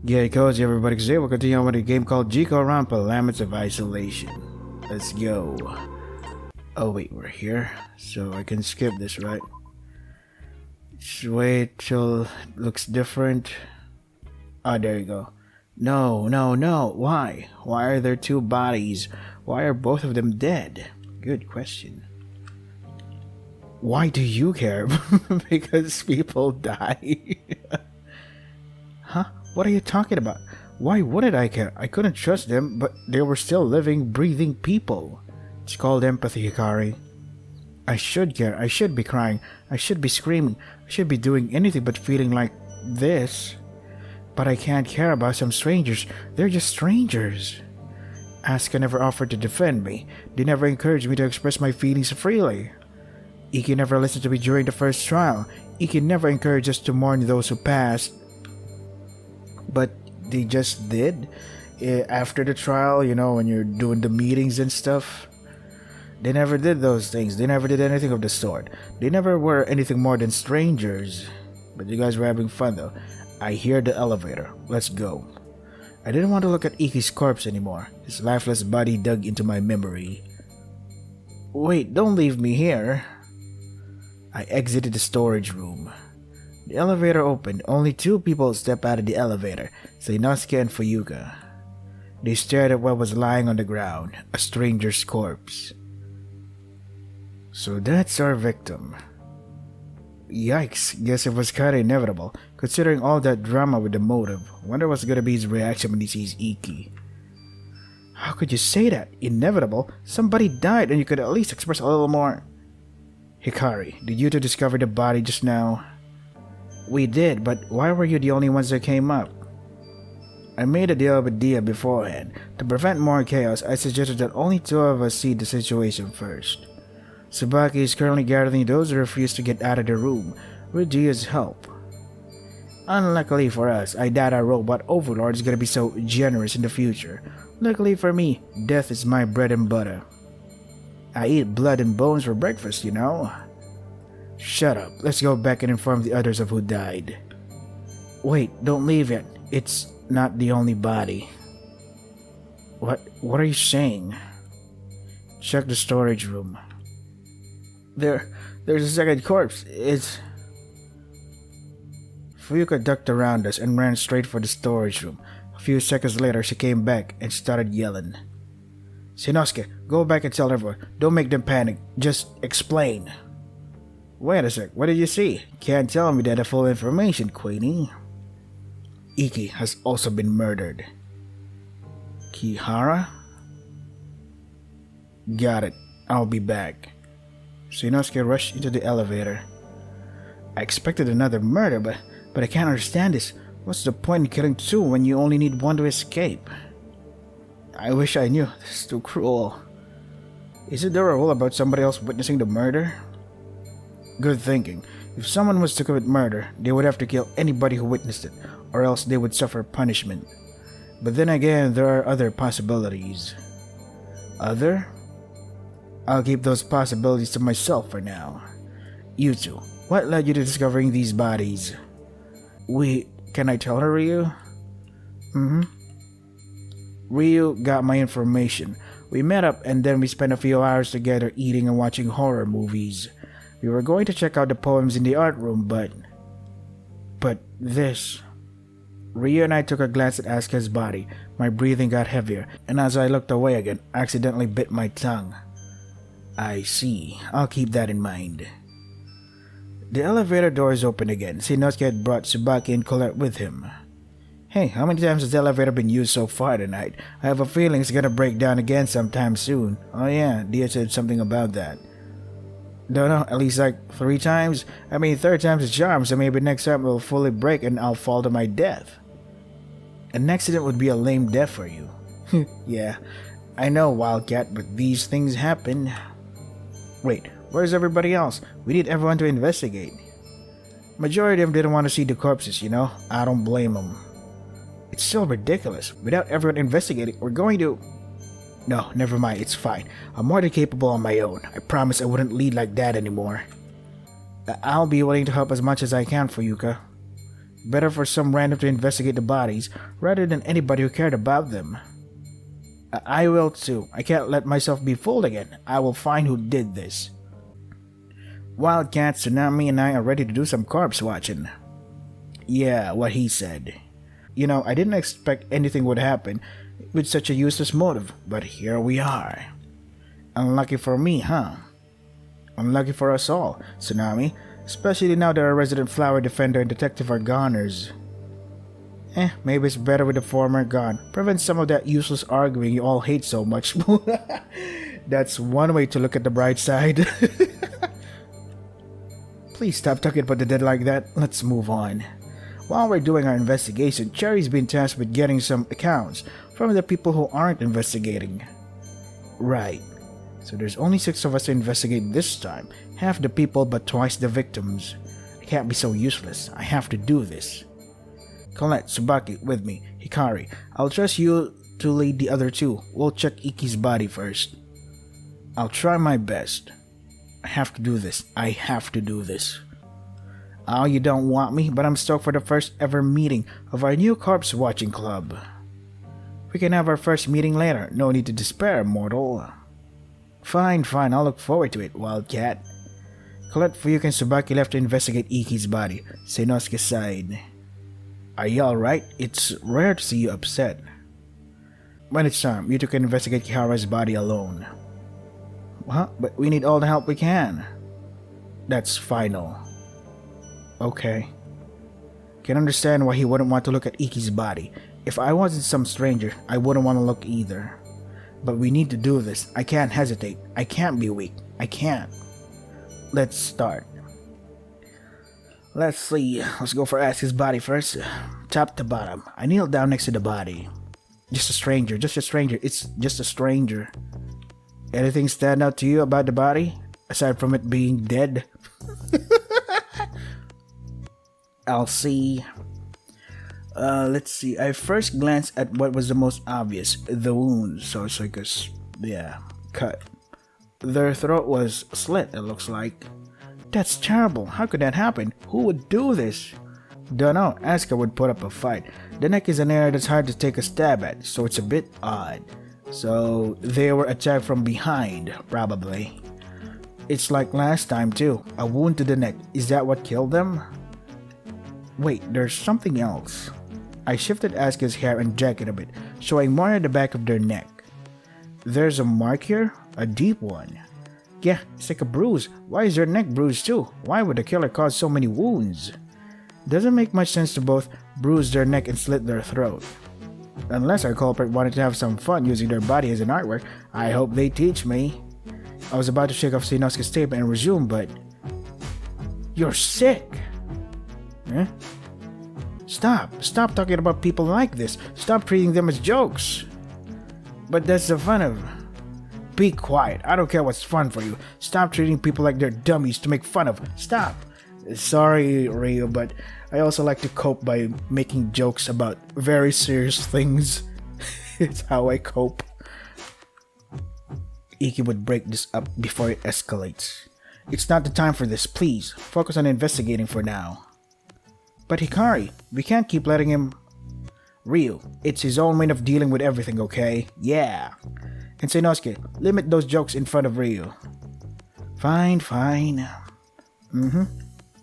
Yeah, cozy everybody, today we'll continue on with a game called Jikoronpa, Laments of Isolation. Let's go. Oh wait, we're here, so I can skip this, right? Just wait till it looks different. Oh, there you go. No, why? Why are there two bodies? Why are both of them dead? Good question. Why do you care? Because people die. Huh? What are you talking about? Why wouldn't I care? I couldn't trust them, but they were still living, breathing people. It's called empathy, Hikari. I should care. I should be crying. I should be screaming. I should be doing anything but feeling like this. But I can't care about some strangers. They're just strangers. Asuka never offered to defend me. They never encouraged me to express my feelings freely. Iki never listened to me during the first trial. Iki never encouraged us to mourn those who passed. But they just did. After the trial, you know, when you're doing the meetings and stuff. They never did those things. They never did anything of the sort. They never were anything more than strangers. But you guys were having fun though. I hear the elevator. Let's go. I didn't want to look at Iki's corpse anymore. His lifeless body dug into my memory. Wait, don't leave me here. I exited the storage room. The elevator opened. Only two people stepped out of the elevator, Seinosuke and Fuyuka. They stared at what was lying on the ground, a stranger's corpse. So that's our victim. Yikes, guess it was kinda inevitable, considering all that drama with the motive. Wonder what's gonna be his reaction when he sees Iki. How could you say that? Inevitable? Somebody died and you could at least express a little more. Hikari, did you two discover the body just now? We did, but why were you the only ones that came up? I made a deal with Dia beforehand. To prevent more chaos, I suggested that only two of us see the situation first. Tsubaki is currently gathering those who refuse to get out of the room, with Dia's help. Unluckily for us, I doubt our robot overlord is gonna be so generous in the future. Luckily for me, death is my bread and butter. I eat blood and bones for breakfast, you know. Shut up. Let's go back and inform the others of who died. Wait, don't leave yet. It's not the only body. What are you saying? Check the storage room. There's a second corpse. It's... Fuyuka ducked around us and ran straight for the storage room. A few seconds later, she came back and started yelling. Seinosuke, go back and tell everyone. Don't make them panic. Just explain. Wait a sec, what did you see? Can't tell me that the full information, Queenie. Iki has also been murdered. Kihara? Got it. I'll be back. Seinosuke rushed into the elevator. I expected another murder, but I can't understand this. What's the point in killing two when you only need one to escape? I wish I knew. This is too cruel. Isn't there a rule about somebody else witnessing the murder? Good thinking. If someone was to commit murder, they would have to kill anybody who witnessed it, or else they would suffer punishment. But then again, there are other possibilities. Other? I'll keep those possibilities to myself for now. You two, what led you to discovering these bodies? Can I tell her, Ryu? Ryu got my information. We met up and then we spent a few hours together eating and watching horror movies. We were going to check out the poems in the art room, but this... Ryu and I took a glance at Asuka's body. My breathing got heavier, and as I looked away again, I accidentally bit my tongue. I see. I'll keep that in mind. The elevator doors opened again. Seinosuke had brought Tsubaki and Colette with him. Hey, how many times has the elevator been used so far tonight? I have a feeling it's gonna break down again sometime soon. Oh yeah, Dia said something about that. Don't know, at least like 3 times? I mean, third time's a charm, so maybe next time it will fully break and I'll fall to my death. An accident would be a lame death for you. Yeah, I know, Wildcat, but these things happen. Wait, where's everybody else? We need everyone to investigate. Majority of them didn't want to see the corpses, you know? I don't blame them. It's still ridiculous. Without everyone investigating, we're going to... No, never mind, it's fine. I'm more than capable on my own. I promise I wouldn't lead like that anymore. I'll be willing to help as much as I can, Fuyuka. Better for some random to investigate the bodies rather than anybody who cared about them. I will too. I can't let myself be fooled again. I will find who did this. Wildcat, Tsunami, and I are ready to do some corpse watching. Yeah, what he said. You know, I didn't expect anything would happen with such a useless motive, but here we are. Unlucky for me, huh? Unlucky for us all, Tsunami, especially now that our resident flower defender and detective are goners. Maybe it's better with the former gone. Prevent some of that useless arguing you all hate so much. That's one way to look at the bright side. Please stop talking about the dead like that. Let's move on. While we're doing our investigation, Cherry's been tasked with getting some accounts from the people who aren't investigating. Right. So there's only 6 of us to investigate this time. Half the people but twice the victims. I can't be so useless. I have to do this. Colette, Tsubaki, with me. Hikari, I'll trust you to lead the other 2. We'll check Iki's body first. I'll try my best. I have to do this. I have to do this. Oh, you don't want me, but I'm stoked for the first ever meeting of our new corpse watching club. We can have our first meeting later. No need to despair, mortal. Fine, I'll look forward to it, Wildcat. Colette, Fuyuki, and Tsubaki left to investigate Iki's body. Seinosuke sighed. Are you alright? It's rare to see you upset. When it's time, you two can investigate Kihara's body alone. Huh? But we need all the help we can. That's final. Okay. Can understand why he wouldn't want to look at Iki's body. If I wasn't some stranger, I wouldn't want to look either. But we need to do this. I can't hesitate. I can't be weak. I can't. Let's start. Let's see. Let's go for Asuka's body first. Top to bottom. I kneel down next to the body. Just a stranger. It's just a stranger. Anything stand out to you about the body? Aside from it being dead? I'll see. Let's see. I first glanced at what was the most obvious. The wound. So it's like a cut. Their throat was slit, it looks like. That's terrible. How could that happen? Who would do this? Dunno. Asuka would put up a fight. The neck is an area that's hard to take a stab at, so it's a bit odd. So they were attacked from behind, probably. It's like last time too. A wound to the neck. Is that what killed them? Wait, there's something else. I shifted Asuka's hair and jacket a bit, showing more at the back of their neck. There's a mark here? A deep one. Yeah, it's like a bruise. Why is their neck bruised too? Why would the killer cause so many wounds? Doesn't make much sense to both bruise their neck and slit their throat. Unless our culprit wanted to have some fun using their body as an artwork, I hope they teach me. I was about to shake off Seinosuke's tape and resume, but... You're sick! Eh? Stop talking about people like this. Stop treating them as jokes. But that's the fun of... Be quiet. I don't care what's fun for you. Stop treating people like they're dummies to make fun of. Stop. Sorry, Ryo, but I also like to cope by making jokes about very serious things. It's how I cope. Iki would break this up before it escalates. It's not the time for this, please. Focus on investigating for now. But Hikari, we can't keep letting him... Ryo, it's his own way of dealing with everything, okay? Yeah. And Seinosuke, limit those jokes in front of Ryo. Fine.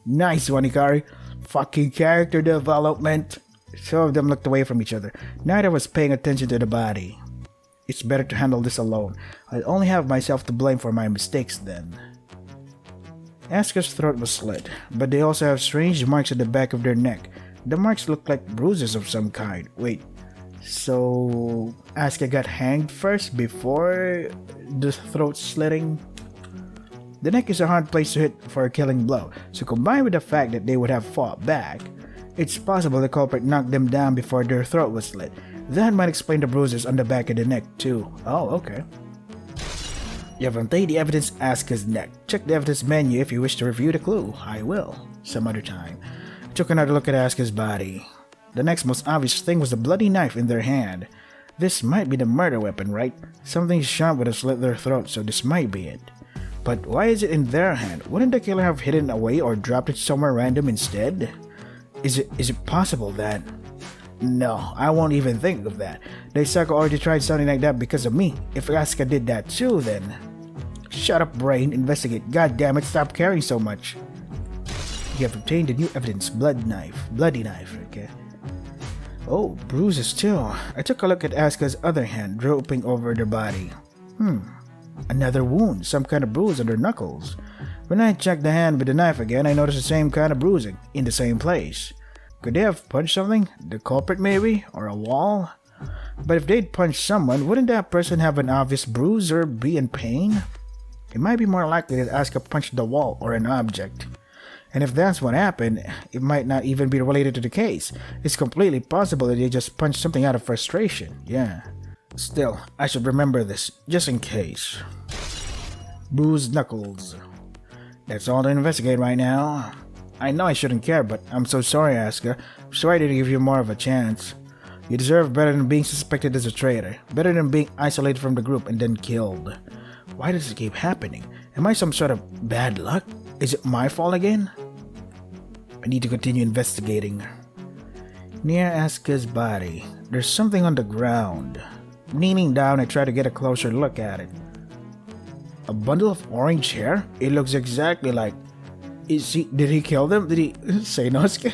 Nice one, Hikari. Fucking character development. Two of them looked away from each other. Neither was paying attention to the body. It's better to handle this alone. I'll only have myself to blame for my mistakes then. Asuka's throat was slit, but they also have strange marks at the back of their neck. The marks look like bruises of some kind. Wait, so Asuka got hanged first before the throat slitting? The neck is a hard place to hit for a killing blow, so combined with the fact that they would have fought back, it's possible the culprit knocked them down before their throat was slit. That might explain the bruises on the back of the neck too. Oh, okay. You have untied the evidence Asuka's neck. Check the evidence menu if you wish to review the clue. I will, some other time. I took another look at Asuka's body. The next most obvious thing was the bloody knife in their hand. This might be the murder weapon, right? Something sharp would have slit their throat, so this might be it. But why is it in their hand? Wouldn't the killer have hidden away or dropped it somewhere random instead? Is it possible that... No, I won't even think of that. The psycho already tried something like that because of me. If Asuka did that too, then... Shut up, brain. Investigate. God damn it, stop caring so much. You have obtained a new evidence. Bloody knife, okay. Oh, bruises too. I took a look at Asuka's other hand, drooping over the body. Another wound. Some kind of bruise on her knuckles. When I checked the hand with the knife again, I noticed the same kind of bruising, in the same place. Could they have punched something? The culprit maybe? Or a wall? But if they'd punched someone, wouldn't that person have an obvious bruise or be in pain? It might be more likely that Asuka punched the wall or an object. And if that's what happened, it might not even be related to the case. It's completely possible that they just punched something out of frustration, yeah. Still, I should remember this, just in case. Bruised knuckles. That's all to investigate right now. I know I shouldn't care, but I'm so sorry, Asuka. I'm sorry I didn't give you more of a chance. You deserve better than being suspected as a traitor. Better than being isolated from the group and then killed. Why does it keep happening? Am I some sort of bad luck? Is it my fault again? I need to continue investigating. Near Asuka's body, there's something on the ground. Leaning down, I try to get a closer look at it. A bundle of orange hair? It looks exactly like... Did he kill them? Did he say Inosuke?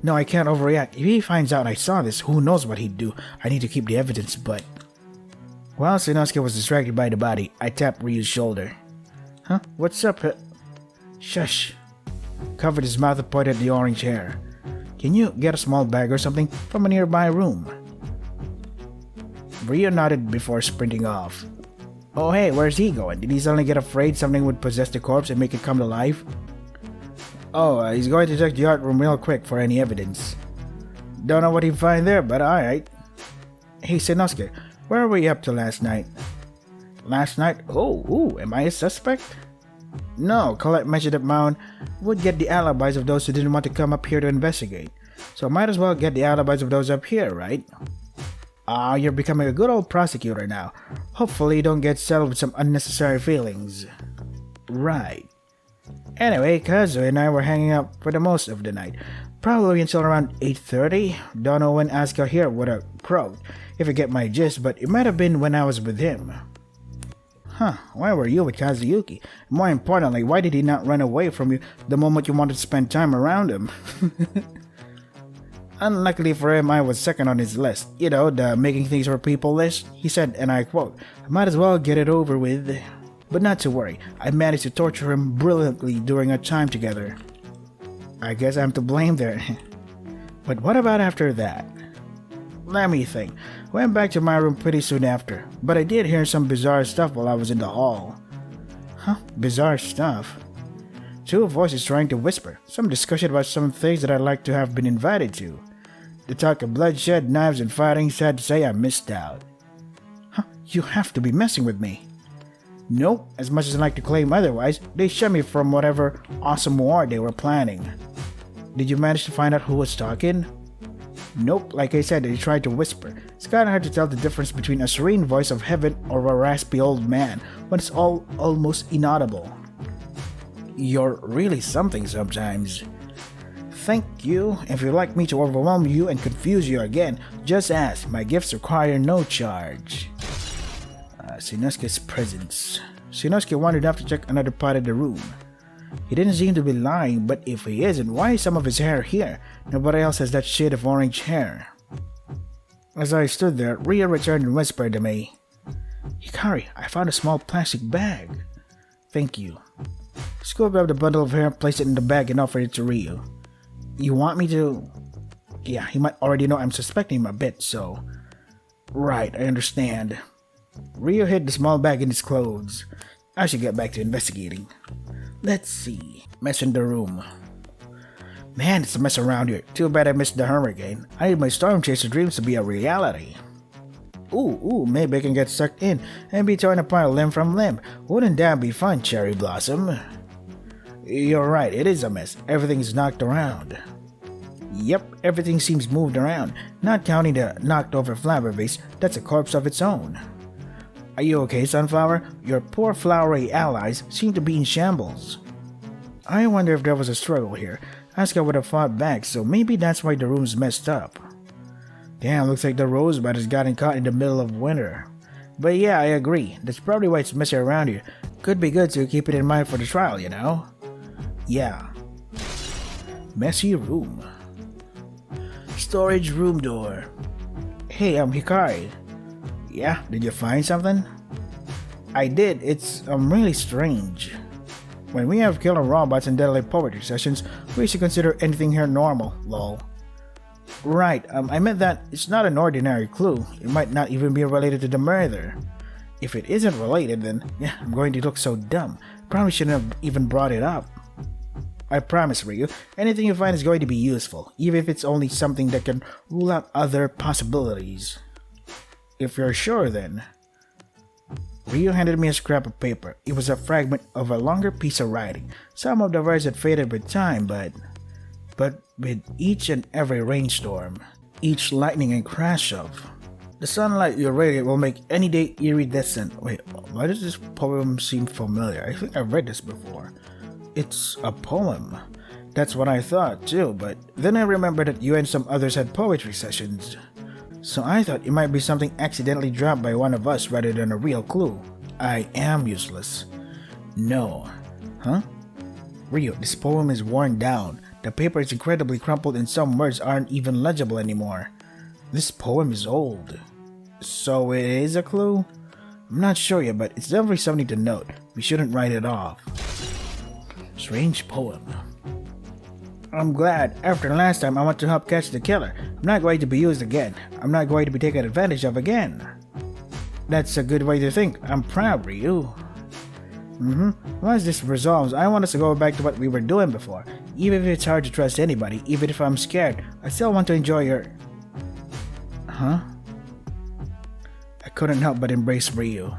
No, I can't overreact. If he finds out I saw this, who knows what he'd do. I need to keep the evidence, but... While Inosuke was distracted by the body, I tapped Ryu's shoulder. Huh? What's up? Shush. Covered his mouth and pointed at the orange hair. Can you get a small bag or something from a nearby room? Ryu nodded before sprinting off. Oh hey, where's he going? Did he suddenly get afraid something would possess the corpse and make it come to life? Oh, he's going to check the art room real quick for any evidence. Don't know what he'd find there, but alright. Hey Inosuke, where were you up to last night? Last night? Oh, am I a suspect? No, Colette mentioned that Mound would get the alibis of those who didn't want to come up here to investigate. So might as well get the alibis of those up here, right? You're becoming a good old prosecutor now. Hopefully you don't get settled with some unnecessary feelings. Right. Anyway, Kazuo and I were hanging out for the most of the night. Probably until around 8:30. Don't know when Asuka here would have croaked, if you get my gist, but it might have been when I was with him. Huh, why were you with Kazuyuki? More importantly, why did he not run away from you the moment you wanted to spend time around him? Unluckily for him, I was second on his list. You know, the making things for people list. He said, and I quote, I might as well get it over with. But not to worry, I managed to torture him brilliantly during our time together. I guess I'm to blame there. But what about after that? Let me think. Went back to my room pretty soon after, but I did hear some bizarre stuff while I was in the hall. Huh? Bizarre stuff? Two voices trying to whisper. Some discussion about some things that I'd like to have been invited to. The talk of bloodshed, knives, and fighting, sad to say I missed out. Huh? You have to be messing with me. Nope, as much as I'd like to claim otherwise, they shut me from whatever awesome war they were planning. Did you manage to find out who was talking? Nope, like I said, they tried to whisper. It's kinda hard to tell the difference between a serene voice of heaven or a raspy old man when it's all almost inaudible. You're really something sometimes. Thank you. If you'd like me to overwhelm you and confuse you again, just ask. My gifts require no charge. Shinosuke's presence. Shinosuke wandered off to check another part of the room. He didn't seem to be lying, but if he isn't, why is some of his hair here? Nobody else has that shade of orange hair. As I stood there, Ryo returned and whispered to me, Hikari, I found a small plastic bag. Thank you. Scooped up the bundle of hair, placed it in the bag, and offered it to Ryo. You want me to... Yeah, he might already know I'm suspecting him a bit, so... Right, I understand. Ryo hid the small bag in his clothes. I should get back to investigating. Let's see. Mess in the room. Man, it's a mess around here. Too bad I missed the hurricane. I need my storm chaser dreams to be a reality. Ooh, maybe I can get sucked in and be torn apart limb from limb. Wouldn't that be fun, Cherry Blossom? You're right, it is a mess. Everything's knocked around. Yep, everything seems moved around. Not counting the knocked over flower vase, that's a corpse of its own. Are you okay, Sunflower? Your poor flowery allies seem to be in shambles. I wonder if there was a struggle here. Asuka would have fought back, so maybe that's why the room's messed up. Damn, looks like the rosebud has gotten caught in the middle of winter. But yeah, I agree. That's probably why it's messy around here. Could be good to keep it in mind for the trial, you know? Yeah. Messy room. Storage room door. Hey, I'm Hikari. Yeah, did you find something? I did. It's really strange. When we have killer robots and deadly poetry sessions, we should consider anything here normal, lol. Right, I meant that it's not an ordinary clue. It might not even be related to the murder. If it isn't related, then yeah, I'm going to look so dumb. Probably shouldn't have even brought it up. I promise, Ryu, anything you find is going to be useful, even if it's only something that can rule out other possibilities. If you're sure, then. Ryu handed me a scrap of paper. It was a fragment of a longer piece of writing. Some of the words had faded with time, but with each and every rainstorm, each lightning and crash of, the sunlight you radiate will make any day iridescent. Wait, why does this poem seem familiar? I think I've read this before. It's a poem. That's what I thought too, but then I remembered that you and some others had poetry sessions. So I thought it might be something accidentally dropped by one of us rather than a real clue. I am useless. No. Huh? Ryu, this poem is worn down. The paper is incredibly crumpled and some words aren't even legible anymore. This poem is old. So it is a clue? I'm not sure yet, but it's definitely something to note. We shouldn't write it off. Strange poem. I'm glad. After last time, I want to help catch the killer. I'm not going to be used again. I'm not going to be taken advantage of again. That's a good way to think. I'm proud, Ryu. Once this resolves, I want us to go back to what we were doing before. Even if it's hard to trust anybody, even if I'm scared, I still want to enjoy your... Huh? I couldn't help but embrace Ryu.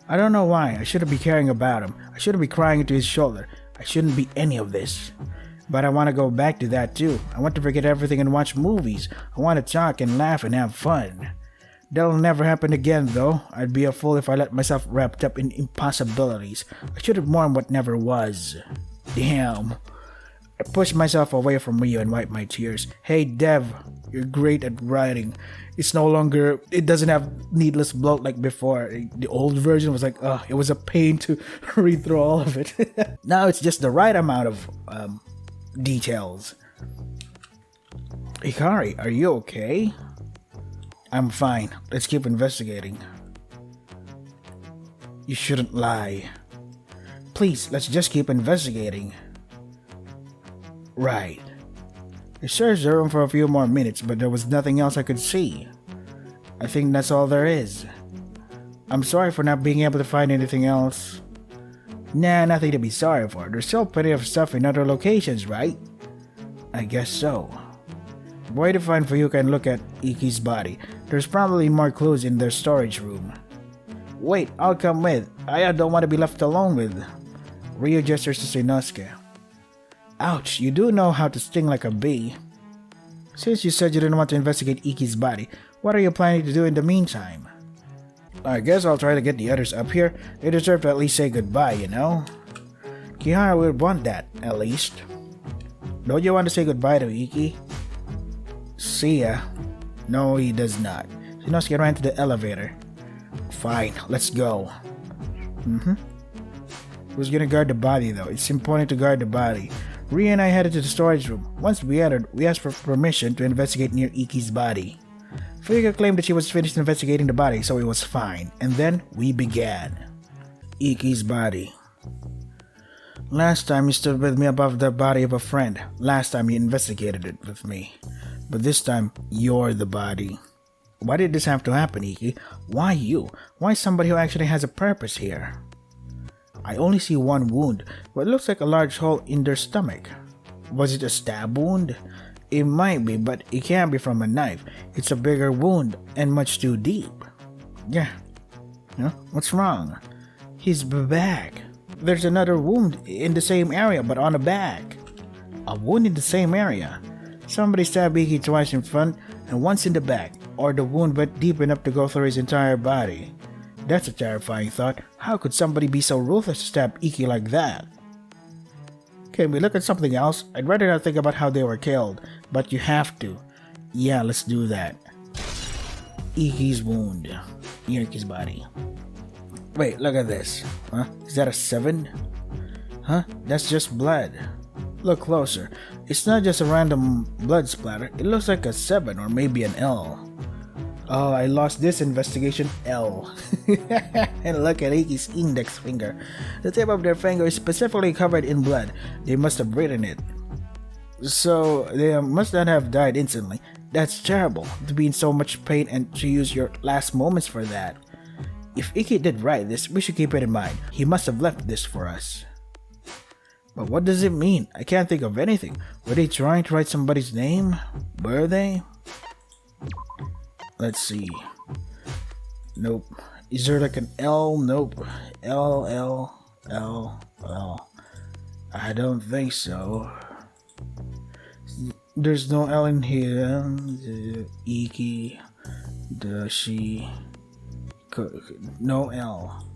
I don't know why. I shouldn't be caring about him. I shouldn't be crying into his shoulder. I shouldn't be any of this. But I want to go back to that too. I want to forget everything and watch movies. I want to talk and laugh and have fun. That'll never happen again though. I'd be a fool if I let myself wrapped up in impossibilities. I should have mourned what never was. Damn. I pushed myself away from Ryu and wiped my tears. Hey Dev, you're great at writing. It doesn't have needless bloat like before. The old version was like, it was a pain to read through all of it. Now it's just the right amount of details. Hikari, are you okay? I'm fine. Let's keep investigating. You shouldn't lie. Please, let's just keep investigating. Right. It serves the room for a few more minutes, but there was nothing else I could see. I think that's all there is. I'm sorry for not being able to find anything else. Nah, nothing to be sorry for. There's still plenty of stuff in other locations, right? I guess so. Way to find Fuyuka and look at Iki's body. There's probably more clues in their storage room. Wait, I'll come with. I don't want to be left alone with. Ryu gestures to Inosuke. Ouch, you do know how to sting like a bee. Since you said you didn't want to investigate Iki's body, what are you planning to do in the meantime? I guess I'll try to get the others up here. They deserve to at least say goodbye, you know? Kihara would want that, at least. Don't you want to say goodbye to Iki? See ya. No, he does not. Inosuke ran to the elevator. Fine, let's go. Who's gonna guard the body though? It's important to guard the body. Ryu and I headed to the storage room. Once we entered, we asked for permission to investigate near Iki's body. Fuyuka claimed that she was finished investigating the body, so it was fine. And then, we began. Iki's body. Last time you stood with me above the body of a friend. Last time you investigated it with me. But this time, you're the body. Why did this have to happen, Iki? Why you? Why somebody who actually has a purpose here? I only see one wound, what looks like a large hole in their stomach. Was it a stab wound? It might be, but it can't be from a knife. It's a bigger wound and much too deep. Yeah. What's wrong? His back. There's another wound in the same area, but on the back. A wound in the same area. Somebody stabbed Iki twice in front and once in the back, or the wound went deep enough to go through his entire body. That's a terrifying thought. How could somebody be so ruthless to stab Iki like that? Can we look at something else? I'd rather not think about how they were killed, but you have to. Yeah, let's do that. Iki's wound. Iki's body. Wait, look at this. Huh? Is that a 7? Huh? That's just blood. Look closer. It's not just a random blood splatter. It looks like a 7 or maybe an L. Oh, I lost this investigation. L. And look at Iki's index finger. The tip of their finger is specifically covered in blood. They must have written it. So, they must not have died instantly. That's terrible, to be in so much pain and to use your last moments for that. If Iki did write this, we should keep it in mind. He must have left this for us. But what does it mean? I can't think of anything. Were they trying to write somebody's name? Were they? Let's see. Nope. Is there like an L? Nope. L, L, L, L. I don't think so. There's no L in here. The Iki, the she. No L.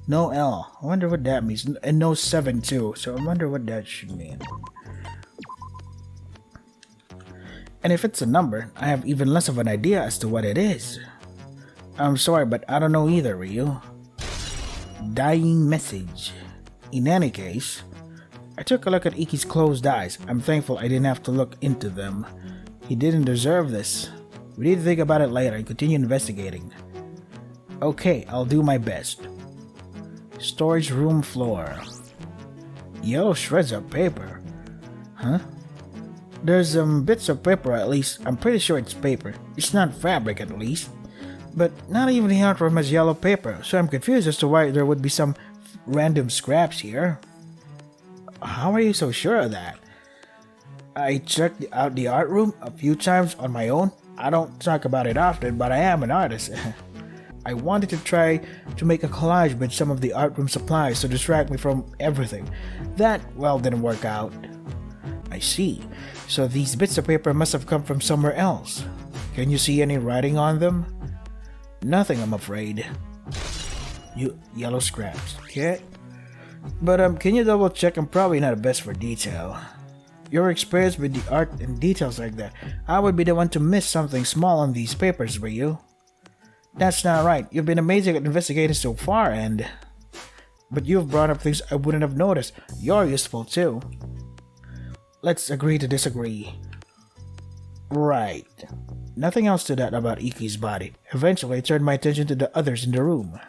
No L. I wonder what that means. And no 7 too. So I wonder what that should mean. And if it's a number, I have even less of an idea as to what it is. I'm sorry, but I don't know either, Ryu. Dying message. In any case, I took a look at Iki's closed eyes. I'm thankful I didn't have to look into them. He didn't deserve this. We need to think about it later and continue investigating. Okay, I'll do my best. Storage room floor. Yellow shreds of paper. Huh? There's bits of paper at least. I'm pretty sure it's paper. It's not fabric at least. But not even the art room has yellow paper, so I'm confused as to why there would be some random scraps here. How are you so sure of that? I checked out the art room a few times on my own. I don't talk about it often, but I am an artist. I wanted to try to make a collage with some of the art room supplies to distract me from everything. That, well, didn't work out. I see. So these bits of paper must have come from somewhere else. Can you see any writing on them? Nothing, I'm afraid. Yellow scraps. Okay. But can you double check? I'm probably not the best for detail. Your experience with the art and details like that, I would be the one to miss something small on these papers, were you? That's not right. You've been amazing at investigating so far, but you've brought up things I wouldn't have noticed. You're useful too. Let's agree to disagree. Right. Nothing else to that about Iki's body. Eventually, I turned my attention to the others in the room.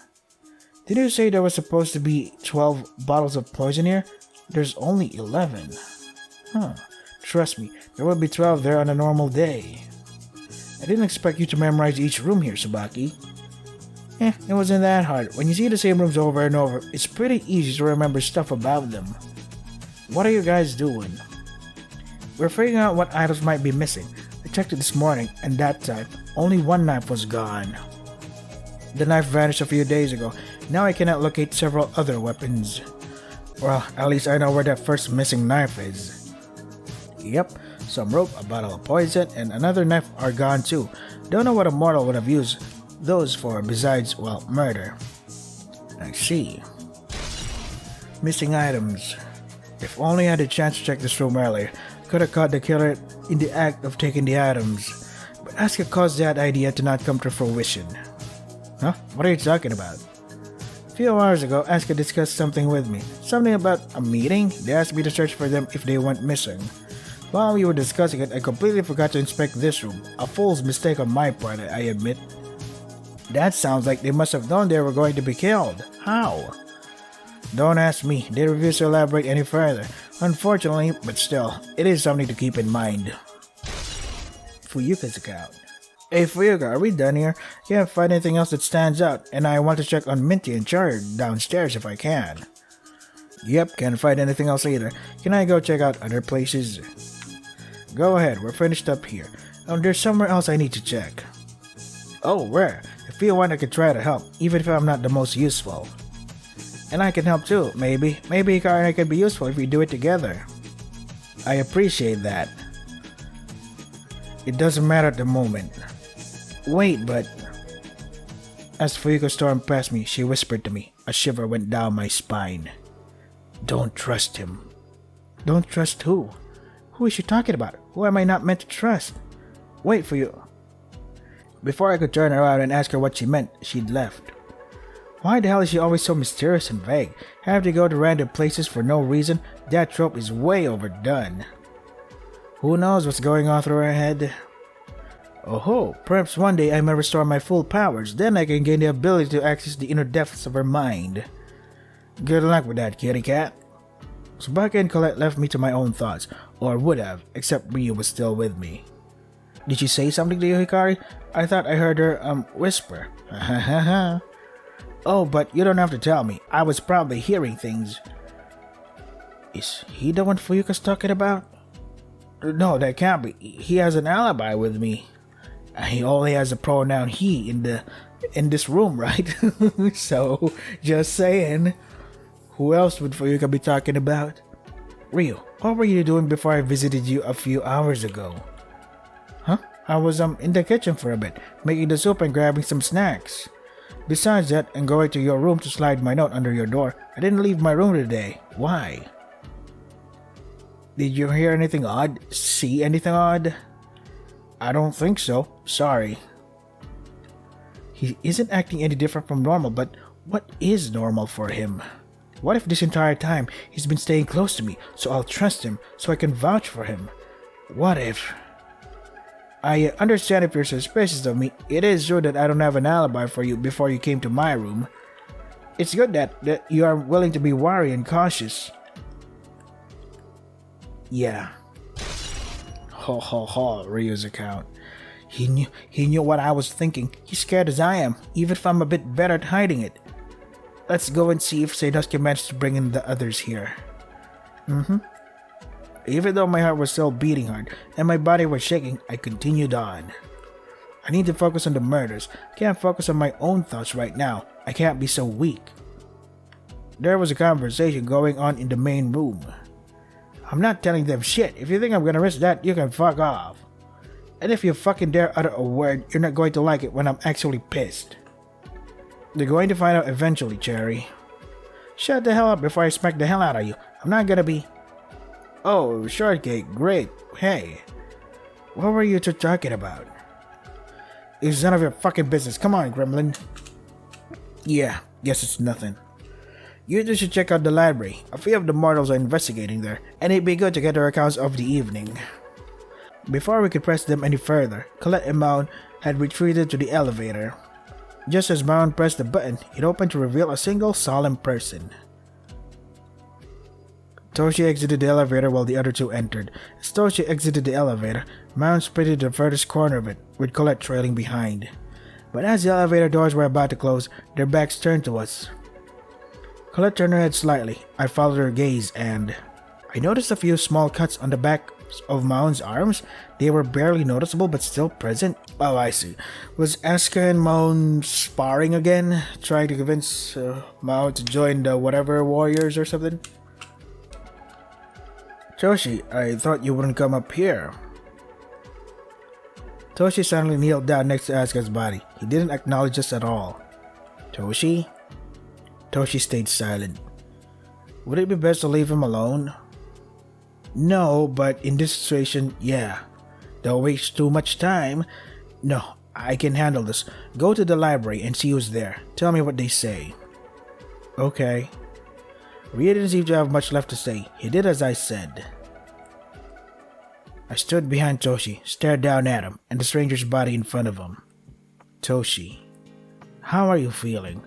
Did you say there was supposed to be 12 bottles of poison here? There's only 11. Huh. Trust me, there would be 12 there on a normal day. I didn't expect you to memorize each room here, Tsubaki. It wasn't that hard. When you see the same rooms over and over, it's pretty easy to remember stuff about them. What are you guys doing? We're figuring out what items might be missing. I checked it this morning, and that time, only one knife was gone. The knife vanished a few days ago. Now I cannot locate several other weapons. Well, at least I know where that first missing knife is. Yep, some rope, a bottle of poison, and another knife are gone too. Don't know what a mortal would have used those for besides, well, murder. I see. Missing items. If only I had a chance to check this room earlier, could have caught the killer in the act of taking the items. But Asuka caused that idea to not come to fruition. Huh? What are you talking about? A few hours ago, Asuka discussed something with me. Something about a meeting? They asked me to search for them if they went missing. While we were discussing it, I completely forgot to inspect this room. A fool's mistake on my part, I admit. That sounds like they must have known they were going to be killed. How? Don't ask me. They refuse to elaborate any further. Unfortunately, but still, it is something to keep in mind. Fuyuka's account. Hey Fuyuka, are we done here? Can't find anything else that stands out, and I want to check on Minty and Char downstairs if I can. Yep, can't find anything else either. Can I go check out other places? Go ahead, we're finished up here. There's somewhere else I need to check. Oh, where? If you want, I could try to help, even if I'm not the most useful. And I can help too, maybe. Maybe Hikaru and I could be useful if we do it together. I appreciate that. It doesn't matter at the moment. Wait, but... As Fuyuka stormed past me, she whispered to me. A shiver went down my spine. Don't trust him. Don't trust who? Who is she talking about? Who am I not meant to trust? Wait for you. Before I could turn around and ask her what she meant, she'd left. Why the hell is she always so mysterious and vague? Have to go to random places for no reason? That trope is way overdone. Who knows what's going on through her head? Oh, perhaps one day I may restore my full powers, then I can gain the ability to access the inner depths of her mind. Good luck with that, kitty cat. Tsubaki and Colette left me to my own thoughts, or would have, except Ryu was still with me. Did she say something to you, Hikari? I thought I heard her, whisper. Oh, but you don't have to tell me. I was probably hearing things. Is he the one Fuyuka's talking about? No, that can't be. He has an alibi with me. He only has a pronoun he in this room, right? So, just saying. Who else would Fuyuka be talking about? Ryu, what were you doing before I visited you a few hours ago? Huh? I was in the kitchen for a bit, making the soup and grabbing some snacks. Besides that, and going to your room to slide my note under your door, I didn't leave my room today. Why? Did you hear anything odd? See anything odd? I don't think so. Sorry. He isn't acting any different from normal, but what is normal for him? What if this entire time he's been staying close to me, so I'll trust him, so I can vouch for him? What if... I understand if you're suspicious of me. It is true that I don't have an alibi for you before you came to my room. It's good that you are willing to be wary and cautious. Yeah. Ho ho ho, Ryu's account. He knew what I was thinking. He's scared as I am, even if I'm a bit better at hiding it. Let's go and see if Seinosuke managed to bring in the others here. Even though my heart was still beating hard and my body was shaking, I continued on. I need to focus on the murders. Can't focus on my own thoughts right now. I can't be so weak. There was a conversation going on in the main room. I'm not telling them shit. If you think I'm gonna risk that, you can fuck off. And if you fucking dare utter a word, you're not going to like it when I'm actually pissed. They're going to find out eventually, Cherry. Shut the hell up before I smack the hell out of you. I'm not gonna be... Oh, shortcake, great. Hey, what were you two talking about? It's none of your fucking business. Come on, Gremlin. Yeah, guess it's nothing. You two should check out the library. A few of the mortals are investigating there, and it'd be good to get their accounts of the evening. Before we could press them any further, Colette and Maun had retreated to the elevator. Just as Maun pressed the button, it opened to reveal a single solemn person. Toshi exited the elevator while the other two entered. As Toshi exited the elevator, Maun sprinted to the furthest corner of it, with Colette trailing behind. But as the elevator doors were about to close, their backs turned to us. Colette turned her head slightly. I followed her gaze and... I noticed a few small cuts on the back of Maun's arms. They were barely noticeable but still present. Oh, I see. Was Asuka and Maun sparring again? Trying to convince Maun to join the whatever warriors or something? Toshi, I thought you wouldn't come up here. Toshi suddenly kneeled down next to Asuka's body. He didn't acknowledge us at all. Toshi? Toshi stayed silent. Would it be best to leave him alone? No, but in this situation, yeah. Don't waste too much time. No, I can handle this. Go to the library and see who's there. Tell me what they say. Okay. Ryu didn't seem to have much left to say. He did as I said. I stood behind Toshi, stared down at him, and the stranger's body in front of him. Toshi, how are you feeling?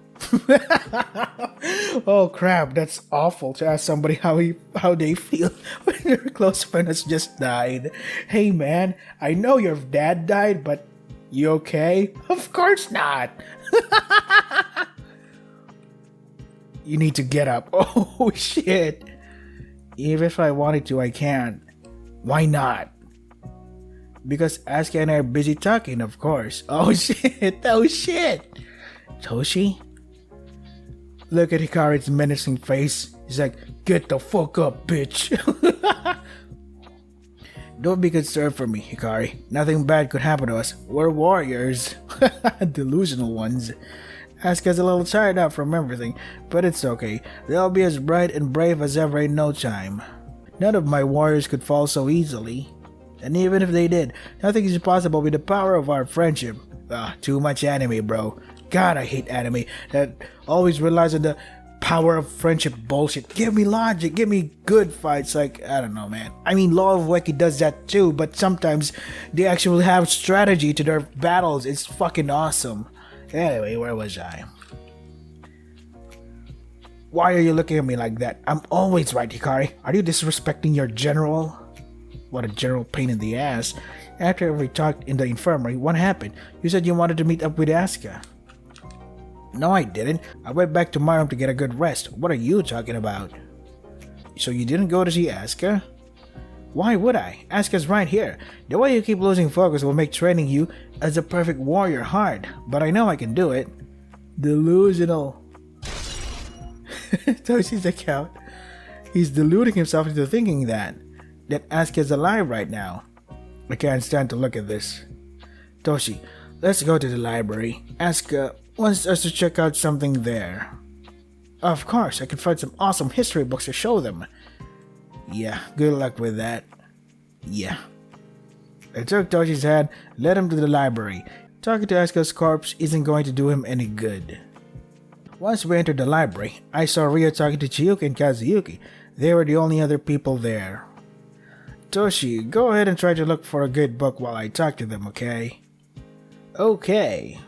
Oh crap, that's awful to ask somebody how they feel when their close friend has just died. Hey man, I know your dad died, but you okay? Of course not. You need to get up. Oh shit. Even if I wanted to, I can't. Why not? Because Asuka and I are busy talking, of course. Oh shit. Oh shit. Toshi? Look at Hikari's menacing face. He's like, get the fuck up, bitch. Don't be concerned for me, Hikari. Nothing bad could happen to us. We're warriors. Delusional ones. Asuka's a little tired out from everything, but it's okay. They'll be as bright and brave as ever in no time. None of my warriors could fall so easily. And even if they did, nothing is possible with the power of our friendship. Too much anime, bro. God, I hate anime that always relies on the power of friendship bullshit. Give me logic, give me good fights. Like, I don't know, man. I mean, Law of Weki does that too, but sometimes they actually have strategy to their battles. It's fucking awesome. Anyway, where was I? Why are you looking at me like that? I'm always right, Hikari. Are you disrespecting your general? What a general pain in the ass. After we talked in the infirmary, what happened? You said you wanted to meet up with Asuka. No, I didn't. I went back to my room to get a good rest. What are you talking about? So you didn't go to see Asuka? Why would I? Asuka's right here. The way you keep losing focus will make training you as a perfect warrior hard. But I know I can do it. Delusional. Toshi's account. He's deluding himself into thinking that Asuka's alive right now. I can't stand to look at this. Toshi, let's go to the library. Asuka wants us to check out something there. Of course, I can find some awesome history books to show them. Yeah, good luck with that. Yeah. I took Toshi's hand, led him to the library. Talking to Asuka's corpse isn't going to do him any good. Once we entered the library, I saw Ryo talking to Chiyuki and Kazuyuki. They were the only other people there. Toshi, go ahead and try to look for a good book while I talk to them, okay? Okay.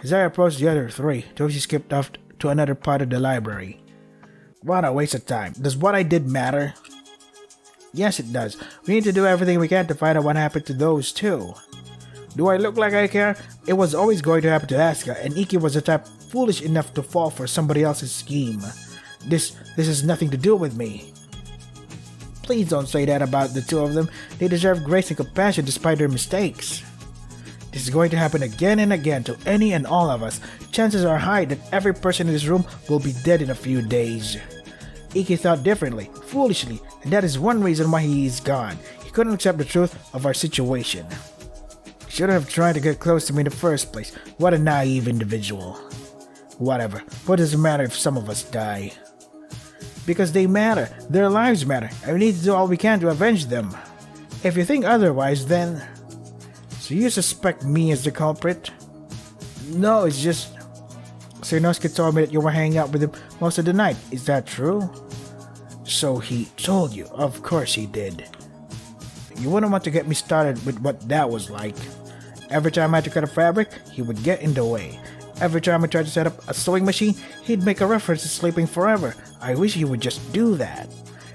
As I approached the other three, Toshi skipped off to another part of the library. What a waste of time. Does what I did matter? Yes, it does. We need to do everything we can to find out what happened to those two. Do I look like I care? It was always going to happen to Asuka, and Iki was the type foolish enough to fall for somebody else's scheme. This has nothing to do with me. Please don't say that about the two of them. They deserve grace and compassion despite their mistakes. This is going to happen again and again to any and all of us. Chances are high that every person in this room will be dead in a few days. Iki thought differently, foolishly, and that is one reason why he is gone. He couldn't accept the truth of our situation. Should have tried to get close to me in the first place. What a naive individual. Whatever. What does it matter if some of us die? Because they matter. Their lives matter. And we need to do all we can to avenge them. If you think otherwise, then... So you suspect me as the culprit? No, it's just... Sanosuke told me that you were hanging out with him most of the night. Is that true? So he told you. Of course he did. You wouldn't want to get me started with what that was like. Every time I had to cut a fabric, he would get in the way. Every time I tried to set up a sewing machine, he'd make a reference to sleeping forever. I wish he would just do that.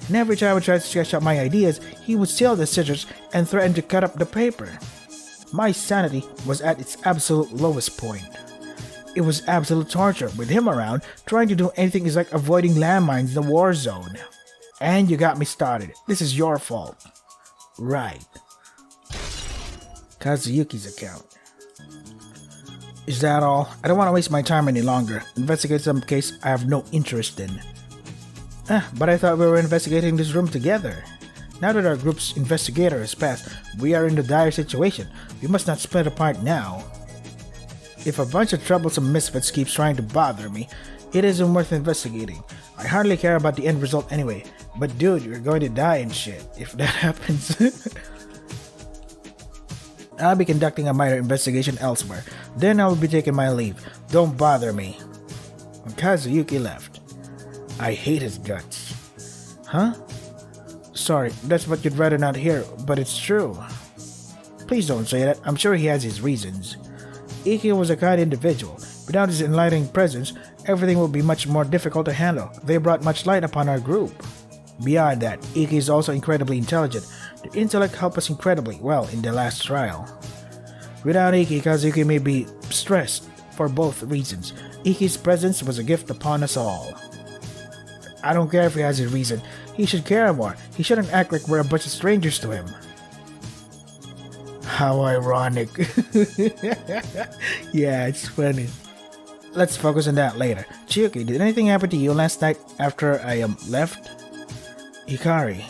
And every time I tried to sketch out my ideas, he would steal the scissors and threaten to cut up the paper. My sanity was at its absolute lowest point. It was absolute torture. With him around, trying to do anything is like avoiding landmines in the war zone. And you got me started. This is your fault. Right. Kazuyuki's account. Is that all? I don't want to waste my time any longer. Investigate some case I have no interest in. But I thought we were investigating this room together. Now that our group's investigator has passed, we are in a dire situation. We must not split apart now. If a bunch of troublesome misfits keeps trying to bother me, it isn't worth investigating. I hardly care about the end result anyway. But dude, you're going to die and shit if that happens. I'll be conducting a minor investigation elsewhere. Then I will be taking my leave. Don't bother me. And Kazuyuki left. I hate his guts. Huh? Sorry, that's what you'd rather not hear, but it's true. Please don't say that. I'm sure he has his reasons. Iki was a kind individual. Without his enlightening presence, everything would be much more difficult to handle. They brought much light upon our group. Beyond that, Iki is also incredibly intelligent. Their intellect helped us incredibly well in the last trial. Without Iki, Kazuki may be stressed for both reasons. Iki's presence was a gift upon us all. I don't care if he has a reason. He should care more. He shouldn't act like we're a bunch of strangers to him. How ironic. Yeah, it's funny. Let's focus on that later. Chiyuki, did anything happen to you last night after I left? Hikari.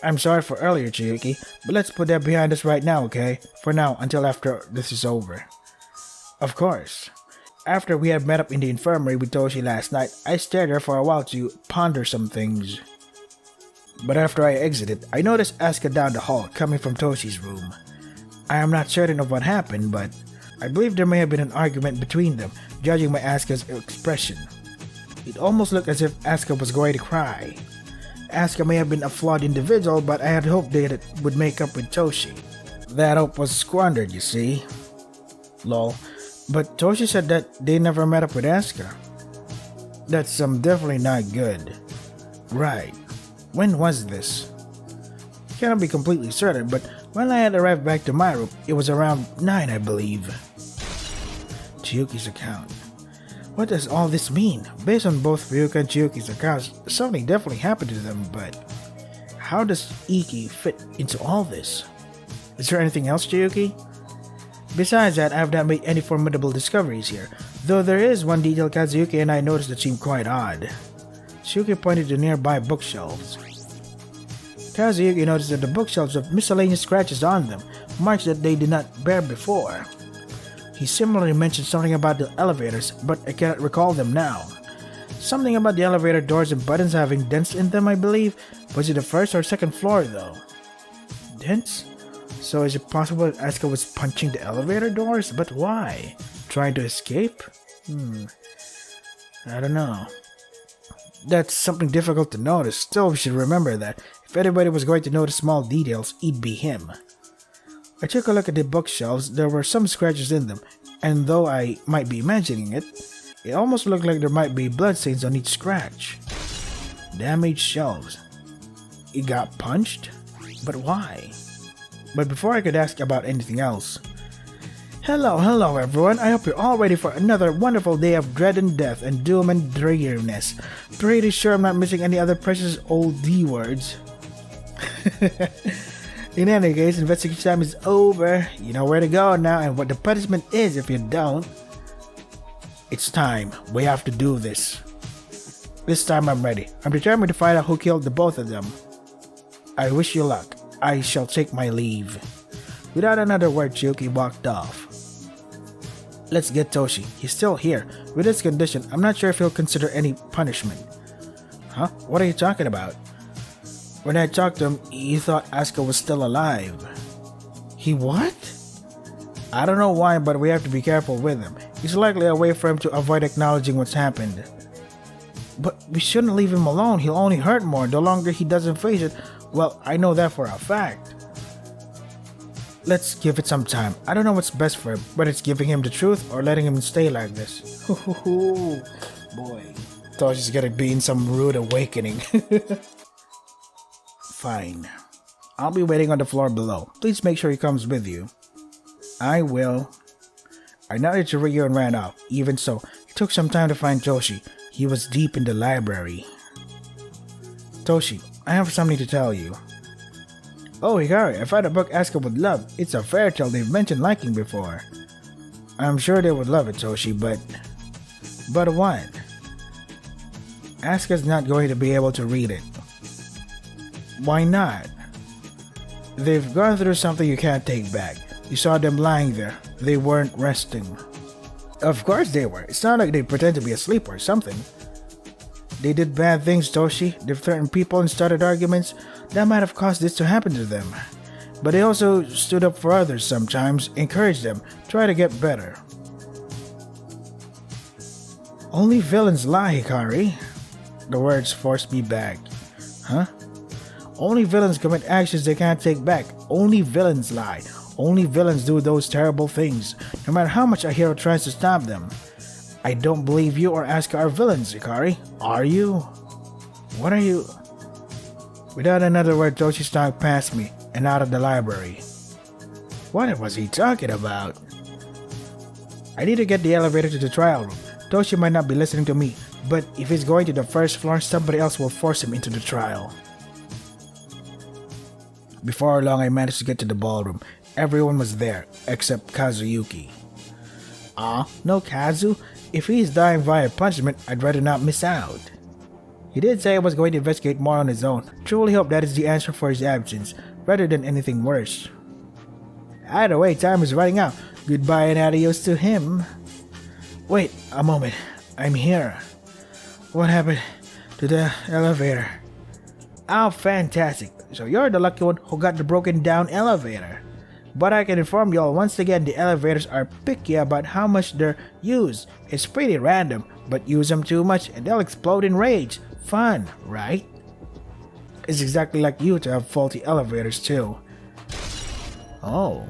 I'm sorry for earlier, Chiyuki, but let's put that behind us right now, okay? For now, until after this is over. Of course. After we had met up in the infirmary with Toshi last night, I stayed there for a while to ponder some things. But after I exited, I noticed Asuka down the hall coming from Toshi's room. I am not certain of what happened, but I believe there may have been an argument between them, judging by Asuka's expression. It almost looked as if Asuka was going to cry. Asuka may have been a flawed individual, but I had hoped that it would make up with Toshi. That hope was squandered, you see. Lol. But Toshi said that they never met up with Asuka. That's definitely not good. Right. When was this? Cannot be completely certain, but when I had arrived back to my room, it was around 9, I believe. Chiyuki's account. What does all this mean? Based on both Ryuka and Chiyuki's accounts, something definitely happened to them, but how does Iki fit into all this? Is there anything else, Chiyuki? Besides that, I have not made any formidable discoveries here, though there is one detail Kazuki and I noticed that seemed quite odd. Chiyuki pointed to nearby bookshelves. Kazuki noticed that the bookshelves have miscellaneous scratches on them, marks that they did not bear before. He similarly mentioned something about the elevators, but I cannot recall them now. Something about the elevator doors and buttons having dents in them, I believe. Was it the first or second floor, though? Dents? So is it possible that Asuka was punching the elevator doors? But why? Trying to escape? I don't know. That's something difficult to notice. Still, we should remember that if anybody was going to notice small details, it'd be him. I took a look at the bookshelves. There were some scratches in them, and though I might be imagining it, it almost looked like there might be bloodstains on each scratch. Damaged shelves. It got punched? But why? But before I could ask about anything else, Hello everyone, I hope you're all ready for another wonderful day of dread and death and doom and dreariness. Pretty sure I'm not missing any other precious old D words. In any case, investigation time is over. You know where to go now and what the punishment is if you don't. It's time. We have to do this. This time I'm ready. I'm determined to find out who killed the both of them. I wish you luck. I shall take my leave. Without another word, Chiyuki walked off. Let's get Toshi. He's still here. With his condition, I'm not sure if he'll consider any punishment. Huh? What are you talking about? When I talked to him, he thought Asuka was still alive. He what? I don't know why, but we have to be careful with him. It's likely a way for him to avoid acknowledging what's happened. But we shouldn't leave him alone. He'll only hurt more the longer he doesn't face it. Well, I know that for a fact. Let's give it some time. I don't know what's best for him, whether it's giving him the truth or letting him stay like this. Boy, Toshi's gonna be in some rude awakening. Fine. I'll be waiting on the floor below. Please make sure he comes with you. I will. I nodded to Ryo and ran off. Even so, it took some time to find Toshi. He was deep in the library. Toshi, I have something to tell you. Oh, Hikari, I found a book Asuka would love. It's a fairy tale they've mentioned liking before. I'm sure they would love it, Toshi, but... But what? Asuka's not going to be able to read it. Why not? They've gone through something you can't take back. You saw them lying there. They weren't resting. Of course they were. It's not like they pretend to be asleep or something. They did bad things, Toshi. They've threatened people and started arguments. That might have caused this to happen to them. But they also stood up for others sometimes, encouraged them, try to get better. Only villains lie, Hikari. The words forced me back. Huh? Only villains commit actions they can't take back. Only villains lie. Only villains do those terrible things, no matter how much a hero tries to stop them. I don't believe you or Asuka are villains, Hikari. Are you? What are you? Without another word, Toshi stalked past me and out of the library. What was he talking about? I need to get the elevator to the trial room. Toshi might not be listening to me, but if he's going to the first floor, somebody else will force him into the trial. Before long, I managed to get to the ballroom. Everyone was there, except Kazuyuki. No Kazu? If he's dying via punishment, I'd rather not miss out. He did say he was going to investigate more on his own. Truly hope that is the answer for his absence, rather than anything worse. Either way, time is running out. Goodbye and adios to him. Wait a moment. I'm here. What happened to the elevator? Oh, fantastic. So you're the lucky one who got the broken down elevator. But I can inform you all once again, the elevators are picky about how much they're used. It's pretty random, but use them too much and they'll explode in rage. Fun, right? It's exactly like you to have faulty elevators too. Oh.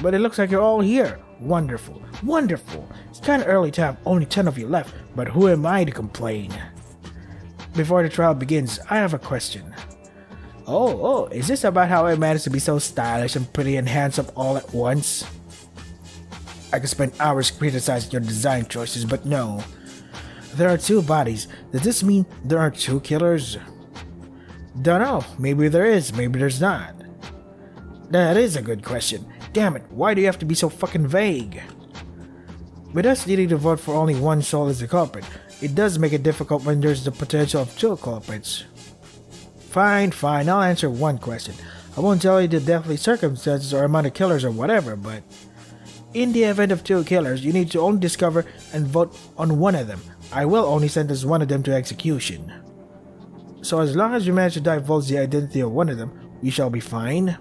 But it looks like you're all here. Wonderful, wonderful. It's kinda early to have only 10 of you left, but who am I to complain? Before the trial begins, I have a question. Oh, is this about how I managed to be so stylish and pretty and handsome all at once? I could spend hours criticizing your design choices, but no. There are 2 bodies. Does this mean there are 2 killers? Dunno, maybe there is, maybe there's not. That is a good question. Damn it, why do you have to be so fucking vague? With us needing to vote for only one soul as the culprit, it does make it difficult when there's the potential of 2 culprits. Fine, I'll answer one question. I won't tell you the deathly circumstances or amount of killers or whatever, but in the event of 2 killers, you need to only discover and vote on one of them. I will only sentence one of them to execution. So as long as you manage to divulge the identity of one of them, we shall be fine.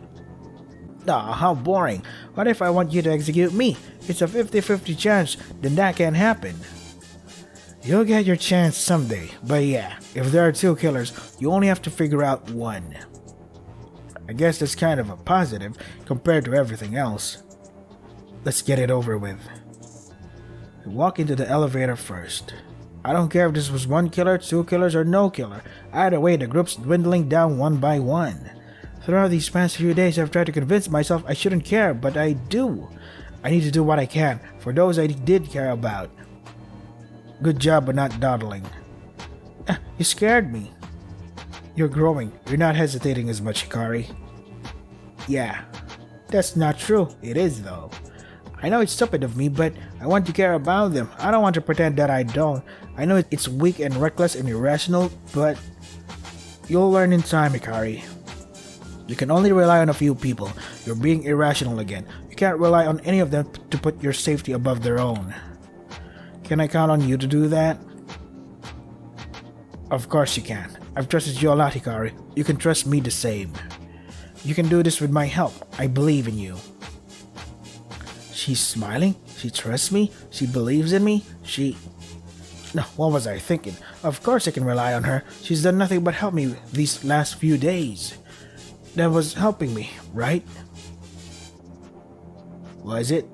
Aw, how boring. What if I want you to execute me? It's a 50-50 chance, then that can't happen. You'll get your chance someday, but yeah, if there are 2 killers, you only have to figure out one. I guess that's kind of a positive compared to everything else. Let's get it over with. We walk into the elevator first. I don't care if this was 1 killer, 2 killers, or no killer. Either way, the group's dwindling down one by one. Throughout these past few days, I've tried to convince myself I shouldn't care, but I do. I need to do what I can for those I did care about. Good job but not dawdling. You scared me. You're growing. You're not hesitating as much, Hikari. Yeah, that's not true. It is though. I know it's stupid of me, but I want to care about them. I don't want to pretend that I don't. I know it's weak and reckless and irrational, but you'll learn in time, Hikari. You can only rely on a few people. You're being irrational again. You can't rely on any of them to put your safety above their own. Can I count on you to do that? Of course you can. I've trusted you a lot, Hikari. You can trust me the same. You can do this with my help. I believe in you. She's smiling? She trusts me? She believes in me? No, what was I thinking? Of course I can rely on her. She's done nothing but help me these last few days. That was helping me, right? Was it?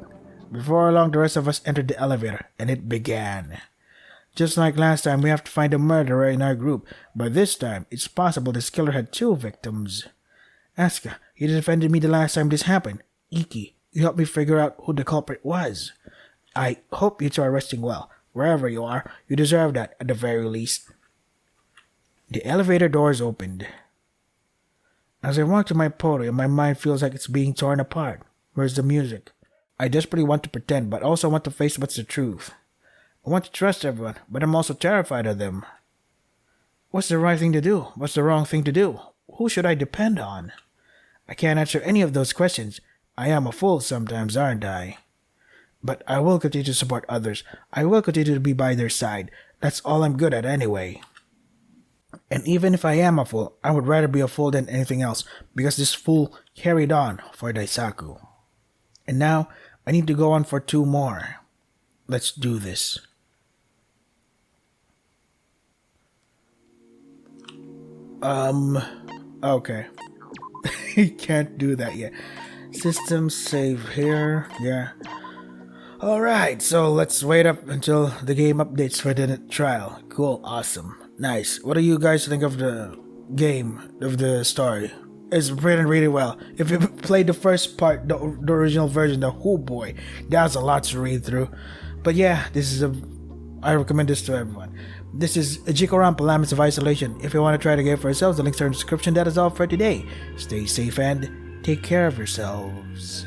Before long, the rest of us entered the elevator, and it began. Just like last time, we have to find a murderer in our group, but this time, it's possible this killer had 2 victims. Asuka, you defended me the last time this happened. Iki, you helped me figure out who the culprit was. I hope you two are resting well. Wherever you are, you deserve that at the very least. The elevator doors opened. As I walk to my podium, my mind feels like it's being torn apart. Where's the music? I desperately want to pretend, but also want to face what's the truth. I want to trust everyone, but I'm also terrified of them. What's the right thing to do? What's the wrong thing to do? Who should I depend on? I can't answer any of those questions. I am a fool sometimes, aren't I? But I will continue to support others. I will continue to be by their side. That's all I'm good at anyway. And even if I am a fool, I would rather be a fool than anything else, because this fool carried on for Daisaku. And now, I need to go on for 2 more. Let's do this. Okay. Can't do that yet. System save here, yeah. Alright, so let's wait up until the game updates for the trial. Cool, awesome, nice. What do you guys think of the game, of the story? It's written really well. If you played the first part, the original version, oh boy, that was a lot to read through. But yeah, I recommend this to everyone. This is Jikoronpa, Laments of Isolation. If you want to try the game for yourselves, the links are in the description. That is all for today. Stay safe and take care of yourselves.